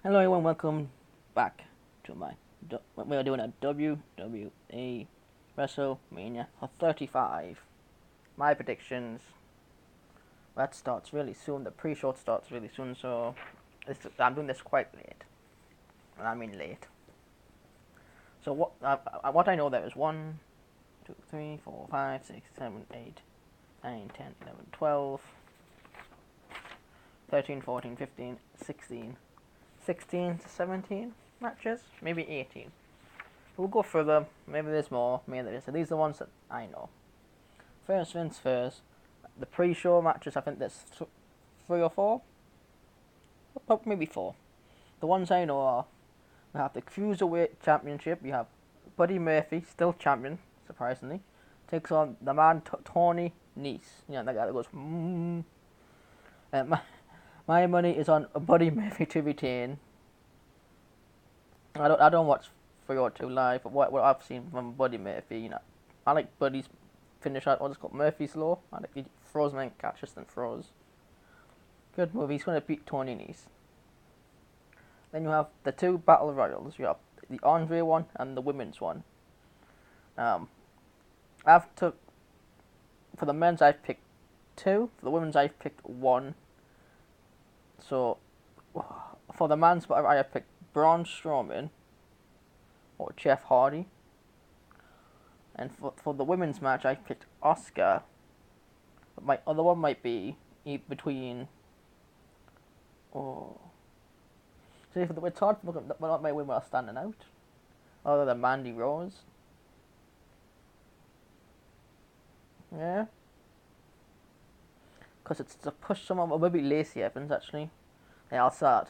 Hello everyone, welcome back to we're doing a WWE WrestleMania for 35. My predictions, that starts really soon, the pre-show starts really soon, so I'm doing this quite late, and I mean late. So what I know there is 1, 2, 3, 4, 5, 6, 7, 8, 9, 10, 11, 12, 13, 14, 15, 16, 16 to 17 matches, maybe 18. We'll go further. Maybe there's more. Maybe there is. So these are the ones that I know. First things first. The pre-show matches. I think there's 3 or 4. Maybe 4. The ones I know are we have the Cruiserweight Championship. We have Buddy Murphy, still champion, surprisingly, takes on the man Tony Nese. You know, that guy that goes. My money is on Buddy Murphy to retain. I don't watch 3 or 2 live, but what I've seen from Buddy Murphy, I like Buddy's finish out what's called Murphy's Law. I like he throws man catches then throws. Good move. He's going to beat Tony Nese. Then you have the 2 battle royals. You have the Andre one and the women's one. I've took for the men's I've picked 2. For the women's I've picked 1. So for the men's I have picked Braun Strowman or Jeff Hardy. And for the women's match, I picked Oscar. But my other one might be between. Oh. See, it's hard to look at what my women are standing out. Other than Mandy Rose. Yeah. Because it's to push someone, or maybe Lacey Evans actually. Yeah, I'll start.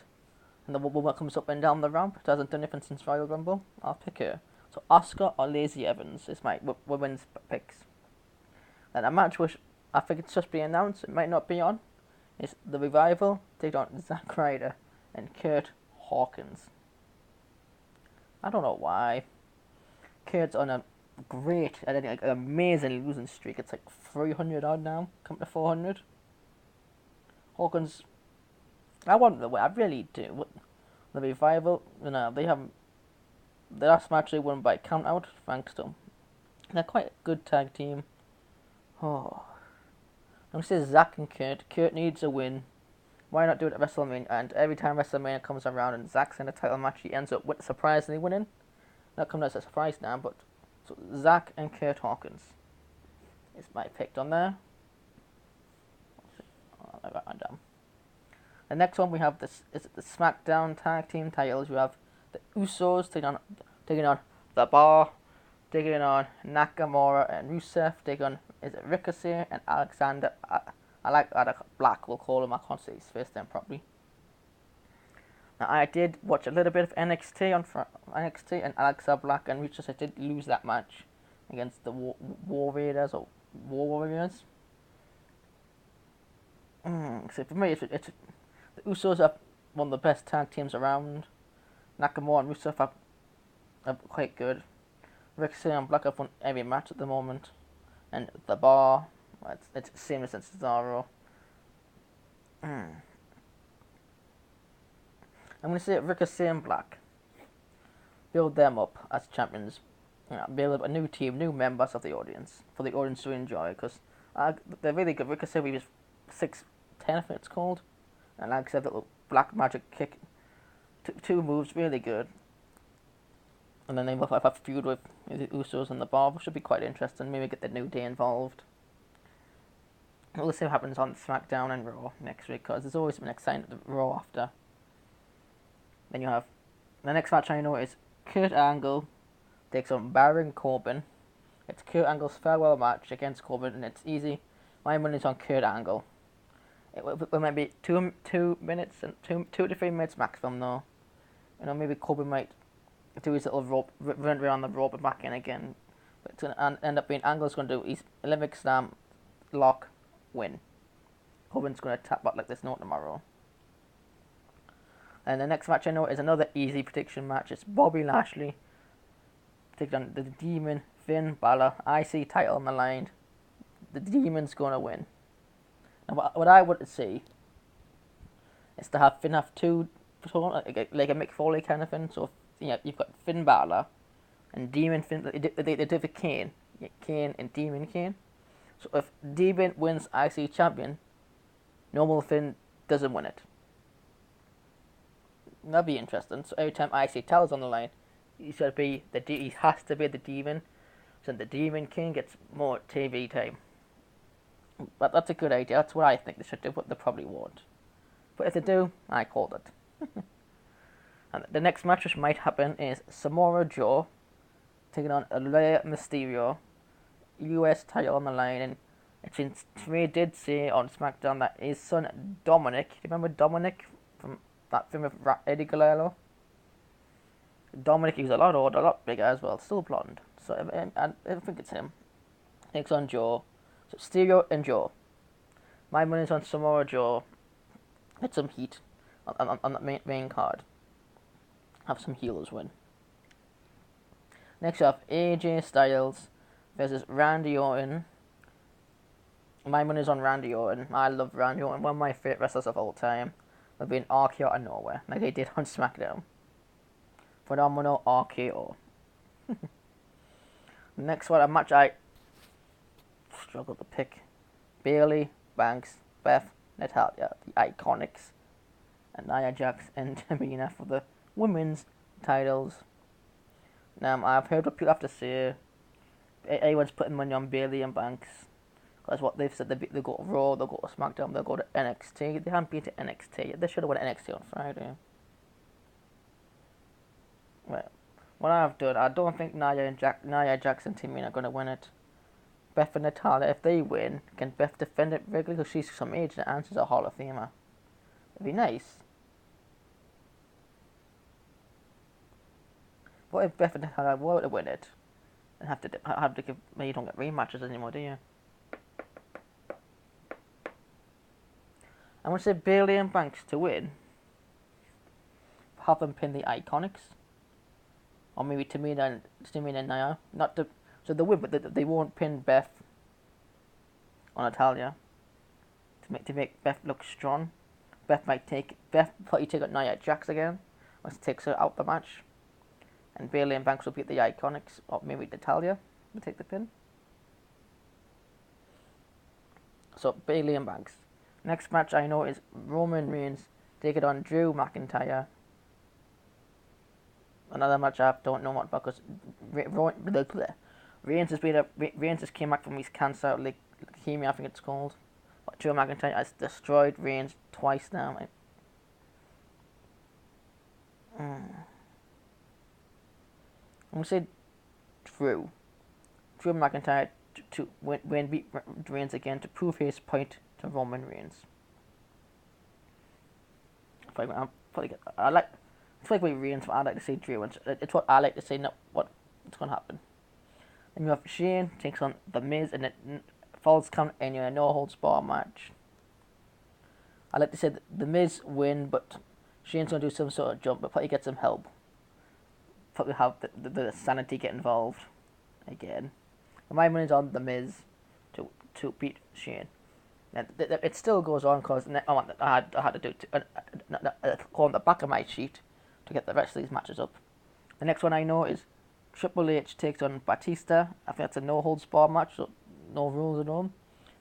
And the woman comes up and down the ramp. It hasn't done anything since Royal Rumble. I'll pick her. So Oscar or Lacey Evans is my women's picks. And a match which I think it's just being announced, it might not be on, is the Revival take on Zack Ryder and Kurt Hawkins. I don't know why. Kurt's on a great, an amazing losing streak. It's like 300 odd now, come to 400. Hawkins, I want the way, I really do. The Revival, they haven't. The last match they won by count out, thanks to them. They're quite a good tag team. Oh. I'm going to say Zack and Kurt. Kurt needs a win. Why not do it at WrestleMania? And every time WrestleMania comes around and Zack's in a title match, he ends up surprisingly winning. Not coming as a surprise now, but so Zack and Kurt Hawkins is my pick on there. I got that down. The next one we have this is the SmackDown Tag Team titles. You have the Usos taking on The Bar, taking on Nakamura and Rusev, taking on Ricochet and Alexander. I like Black. We'll call him. I can't say his first name properly. Now I did watch a little bit of NXT NXT and Alexa Black and Ricochet did lose that match against the War Raiders or War Warriors. So for me, it's the Usos are one of the best tag teams around. Nakamura and Rusev are quite good. Ricochet and Black have won every match at the moment. And The Bar, it's Seamless and Cesaro. I'm going to say Ricochet and Black. Build them up as champions. Build up a new team, new members of the audience, for the audience to enjoy, because they're really good. Ricochet was 6'10", I think it's called. And like I said, little black magic kick. 2 moves, really good. And then they will have a feud with the Usos and The Bar, which should be quite interesting. Maybe get the New Day involved. We'll see what happens on SmackDown and Raw next week, because there's always been exciting at the Raw after. Then you have the next match I know is Kurt Angle takes on Baron Corbin. It's Kurt Angle's farewell match against Corbin, and it's easy. My money's on Kurt Angle. It might be 2 minutes and 2 to 3 minutes maximum though. Maybe Corbin might do his little rope, run around the rope and back in again. But it's going to end up being Angle's going to do his Olympic Slam, lock, win. Corbin's going to tap back like there's no tomorrow. And the next match I know is another easy prediction match. It's Bobby Lashley taking on the Demon Finn Balor. IC title on the line. The Demon's going to win. And what I would see is to have Finn have 2 control, like a Mick Foley kind of thing. So you've got Finn Balor and Demon Finn. They do the Kane, Kane and Demon Kane. So if Demon wins IC champion, normal Finn doesn't win it. That'd be interesting. So every time IC title's on the line, he has to be the Demon. So the Demon King gets more TV time. But that's a good idea. That's what I think they should do, but they probably won't. But if they do, I called it. And the next match which might happen is Samoa Joe taking on Rey Mysterio. US title on the line, and since Trey did say on SmackDown that his son Dominic, do you remember Dominic from that film with Eddie Guerrero? Dominic, he was a lot older, a lot bigger as well, still blonde. So I think it's him. Takes on Joe. So Mysterio and Joe. My money's on Samoa Joe. Get some heat on the main card. Have some healers win. Next up, AJ Styles versus Randy Orton. My money's on Randy Orton. I love Randy Orton. One of my favourite wrestlers of all time. They've been RKO out of nowhere, like they did on SmackDown. Phenomenal RKO. Next one, a match I struggle to pick. Bayley, Banks, Beth, Natalya, the Iconics, and Nia Jax and Tamina for the women's titles. Now, I've heard what people have to say. Everyone's putting money on Bayley and Banks. That's what they've said. They go to Raw, they'll go to SmackDown, they'll go to NXT. They haven't been to NXT. They should have went to NXT on Friday. Well, what I've done, I don't think Nia Jax and Tamina are going to win it. Beth and Natalya, if they win, can Beth defend it regularly? Because she's some age and she's a Hall of Famer. It'd be nice. What if Beth and Natalya were to win it? And have to give. Well, you don't get rematches anymore, do you? I'm gonna say Bayley and Banks to win. Have them pin the Iconics, or maybe Tamina and Nia. Not to so they win, but they won't pin Beth or Natalya to make Beth look strong. Beth probably take out Nia Jax again, once it takes her out the match. And Bayley and Banks will beat the Iconics, or maybe Natalya will take the pin. So Bayley and Banks. Next match I know is Roman Reigns taking on Drew McIntyre. Another match I don't know much about because Reigns just came back from his cancer, leukemia I think it's called. But Drew McIntyre has destroyed Reigns twice now. I'm gonna say Drew McIntyre to win beat Reigns again to prove his point to Roman Reigns. I like Reigns, but I like to say Drew. It's what I like to say, not what's gonna happen. Then you have Shane takes on The Miz, and it falls count anyway, no holds bar match. I like to say that The Miz win, but Shane's gonna do some sort of jump, but probably get some help. Probably have the sanity get involved again. And my money's on The Miz to beat Shane. And it still goes on because I had to do go on the back of my sheet to get the rest of these matches up. The next one I know is Triple H takes on Batista. I think that's a no holds bar match, so no rules at all.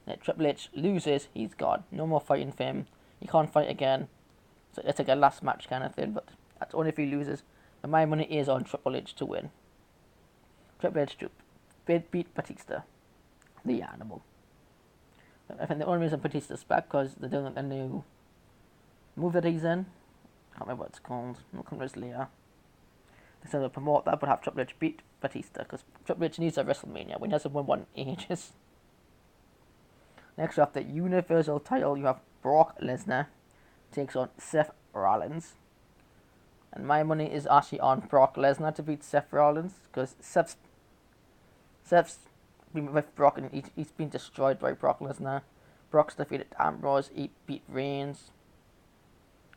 And if Triple H loses, he's gone. No more fighting for him. He can't fight again. So it's like a last match kind of thing, but that's only if he loses. And my money is on Triple H to win. Triple H to beat Batista, the animal. I think the only reason Batista's back because they're doing a new move that he's in. I can't remember what it's called. It'll come later. They said they'll promote that, but have Triple H beat Batista because Triple H needs a WrestleMania when he hasn't won one in ages. Next up, the Universal title, you have Brock Lesnar takes on Seth Rollins. And my money is actually on Brock Lesnar to beat Seth Rollins because Seth's been with Brock and he's been destroyed by Brock Lesnar. Brock's defeated Ambrose, he beat Reigns.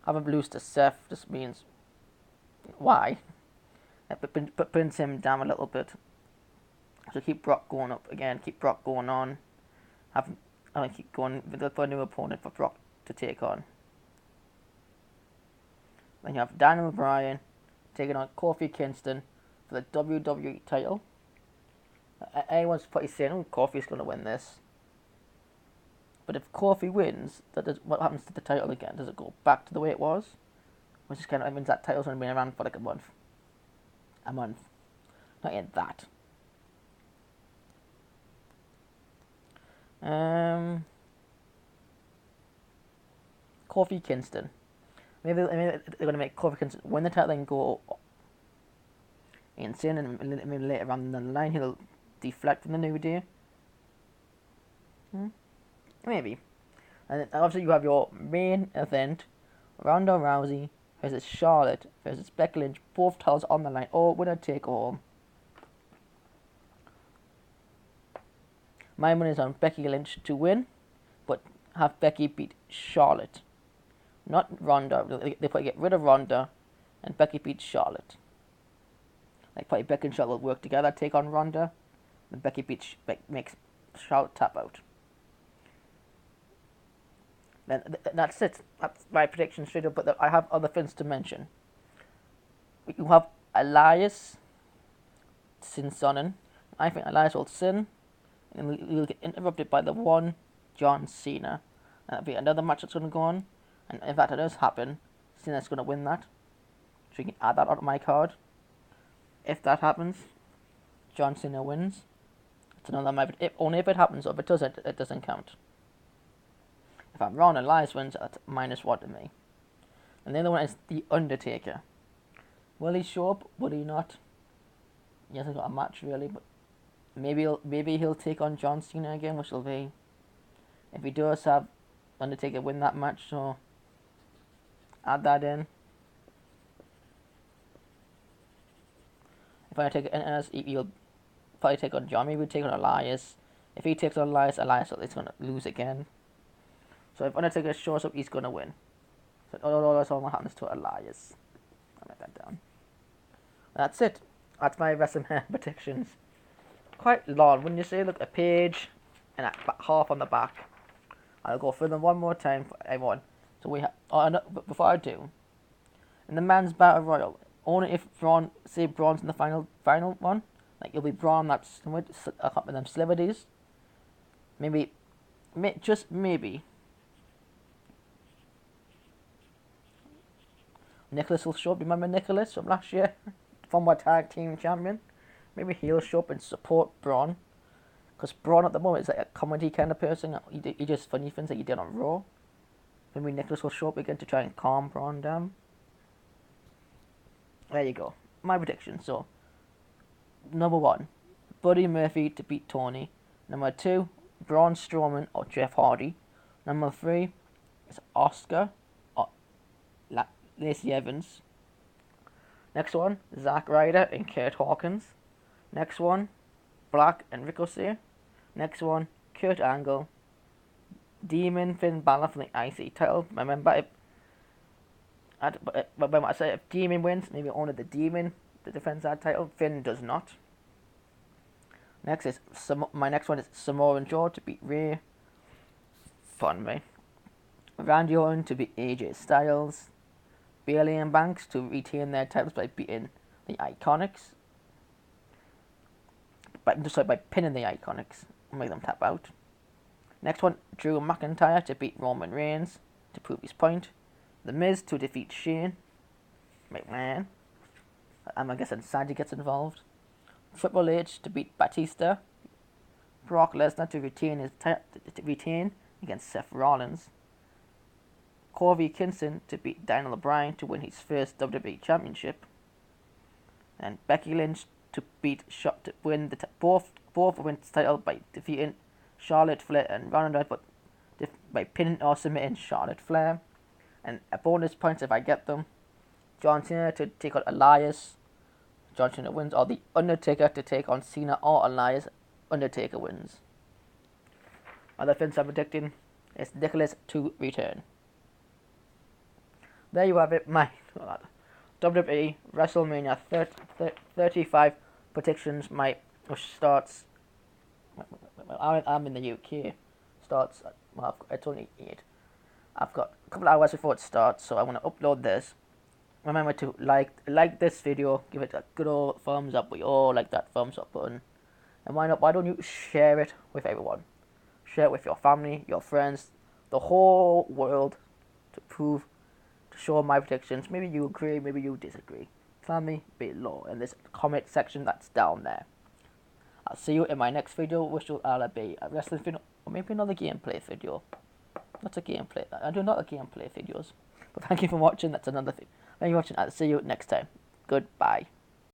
Having lose to Seth just means why? But brings him down a little bit. So keep Brock going up again, keep Brock going on. Keep going for a new opponent for Brock to take on. Then you have Daniel Bryan taking on Kofi Kingston for the WWE title. Everyone's probably saying, "Oh, Kofi's going to win this." But if Kofi wins, what happens to the title again? Does it go back to the way it was? Which is kind of means that title's only been around for like a month. A month. Not yet that. Kofi Kingston. Maybe they're going to make Kofi Kingston win the title and go insane, and maybe later on down the line he'll deflect from the New Day. Maybe. And then obviously you have your main event, Ronda Rousey versus Charlotte versus Becky Lynch, both titles on the line. Oh, winner take all. My money is on Becky Lynch to win, but have Becky beat Charlotte. Not Ronda. They probably get rid of Ronda, and Becky beats Charlotte. Like probably Becky and Charlotte will work together, take on Ronda, and Becky makes Charlotte tap out. Then that's it. That's my prediction straight up. But I have other things to mention. You have Elias Sin Sonnen. I think Elias will sin, and he'll get interrupted by the one John Cena. And that'll be another match that's going to go on. And if that does happen, Cena's going to win that. So you can add that onto my card. If that happens, John Cena wins. It's another match. Only if it happens, or if it doesn't, it doesn't count. If I'm wrong and Elias wins, that's -1 to me. And the other one is The Undertaker. Will he show up? Will he not? He hasn't got a match really, but maybe he'll take on John Cena again, which will be, if he does have Undertaker win that match, so add that in. If Undertaker enters, he'll probably take on John. Maybe he'll take on Elias. If he takes on Elias is going to lose again. So if Undertaker shows up, he's going to win. So that's all that happens to Elias. I'll write that down. That's it. That's my WrestleMania predictions. Quite long. When you say, look, a page and half on the back. I'll go through them one more time for everyone. So we have. But before I do, in the men's battle royal, only if Braun's in the final one, like it'll be Braun that's a couple of them celebrities. Just maybe. Nicholas will show up. Remember Nicholas from last year? Former tag team champion? Maybe he'll show up and support Braun. Because Braun at the moment is like a comedy kind of person. He does funny things that he did on Raw. Maybe Nicholas will show up again to try and calm Braun down. There you go. My prediction. So, number 1, Buddy Murphy to beat Tony. Number 2, Braun Strowman or Jeff Hardy. Number 3 is Oscar or Lacey Evans. Next one, Zack Ryder and Kurt Hawkins. Next one, Black and Ricochet. Next one, Kurt Angle. Demon Finn Balor for the IC title. Remember, when I say if Demon wins, maybe only the Demon that defends that title. Finn does not. My next one is Samoa Joe to beat Rey. Pardon me. Randy Orton to beat AJ Styles. Bayley and Banks to retain their titles by beating the Iconics. By pinning the Iconics and make them tap out. Next one, Drew McIntyre to beat Roman Reigns to prove his point. The Miz to defeat Shane McMahon. I'm guessing Sandy gets involved. Triple H to beat Batista. Brock Lesnar to retain against Seth Rollins. Kofi Kingston to beat Daniel Bryan to win his first WWE Championship. And Becky Lynch to win both win the title by defeating Charlotte Flair and Ronda, but by pinning or submitting Charlotte Flair. And a bonus points if I get them. John Cena to take on Elias. John Cena wins. Or the Undertaker to take on Cena or Elias. Undertaker wins. Other things I'm predicting is Nicholas to return. There you have it, my WWE WrestleMania 35 predictions. Which starts. I'm in the UK. Starts. Well, it's only 8. I've got a couple of hours before it starts, so I want to upload this Remember to like this video, give it a good old thumbs up. We all like that thumbs up button. And why don't you share it with everyone? Share it with your family, your friends, the whole world to prove, to show my predictions. Maybe you agree, maybe you disagree. Tell me below in this comment section that's down there. I'll see you in my next video, which will either be a wrestling video or maybe another gameplay video. Not a gameplay. I do not a gameplay videos. But thank you for watching. That's another thing. Thank you for watching. I'll see you next time. Goodbye.